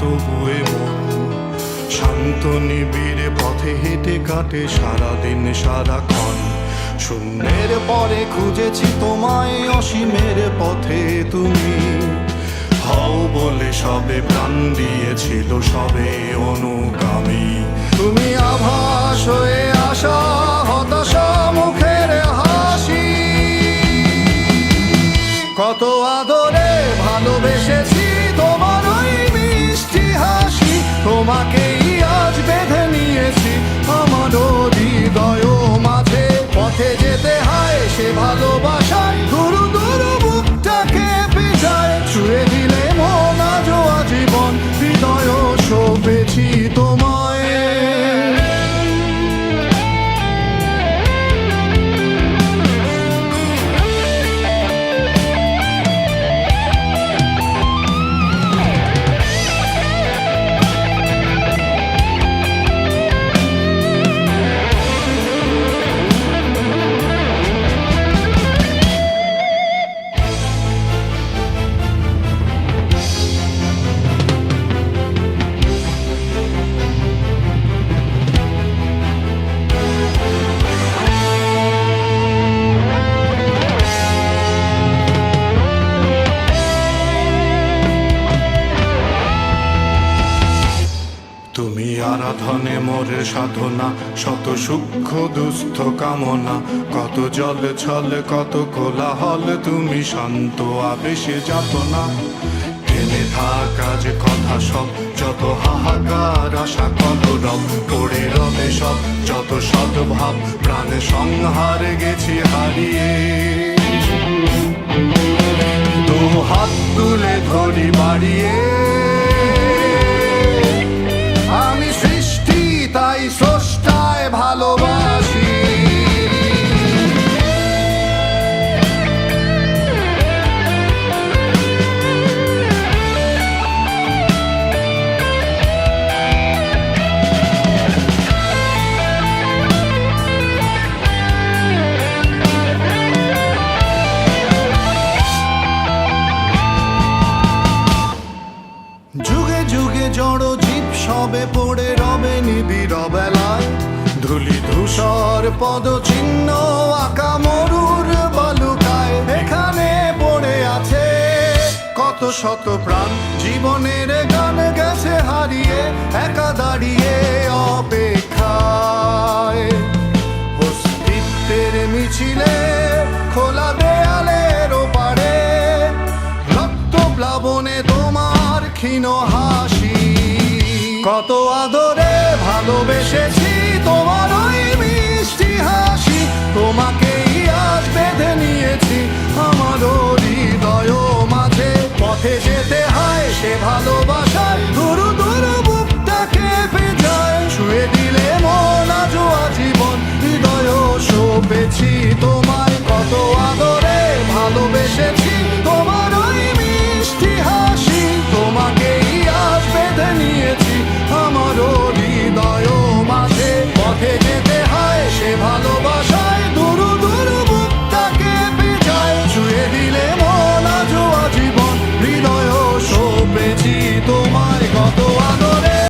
তবুয়ে মন শান্ত নিবিড়ে পথে হেঁটে কাটে সারাদিন সারাক্ষণ। শূন্যের পরে খুঁজেছি তোমায়, অসীমের পথে তুমি হও বলে সবে প্রাণ দিয়েছিল, সবে অনুগামী। তুমি আভাস হয়ে আসা, হতাশা মুখের হাসি, কত আদরে ভালোবেসেছি তোমার ওই মিষ্টি হাসি। তোমাকেই আজ বেঁধে নিয়েছি আমার হৃদয় মাঝে, পথে যেতে হয় সে ভালোবাসায় দুরু দুরু বুকটাকে পেঁচায়। ছুঁয়ে দিলে মন আজও আজীবন হৃদয় সপেছি তোমায়। তুমি আরাধনে মোরের সাধনা, শত সূক্ষ্ম দুস্থ কামনা, কত জল ছল কত কোলাহল, তুমি শান্ত আবেশে যাতনা। টেনে থাকা যে কথা সব, যত হাহাকার আশা কলরব, পড়ে রবে সব যত সদ্ভাব, প্রাণে সংহার গেছি হারিয়ে। তো হাত তুলে ধরি বাড়িয়ে, আমি সৃষ্টি তাই স্রষ্টায় ভালোবাসি। যুগে যুগে জড় জীব সবে পড়ে রবে নিবিড় বেলায়, ধুলি ধূসর পদচিহ্ন আঁকা মরুর বালুকায়। এখানে পড়ে আছে কত শত প্রাণ, জীবনের গান গেছে হারিয়ে, একা দাঁড়িয়ে অপেক্ষায়। অস্তিত্বের মিছিলে খোলা দেয়ালের ওপারে, রক্ত প্লাবনে তোমার ক্ষীণ হাসি, কত আদরে ভালোবেসেছি তোমার ওই মিষ্টি হাসি। তোমাকেই আজ বেঁধে নিয়েছি আমার হৃদয় মাঝে, পথে যেতে হয় সে ভালো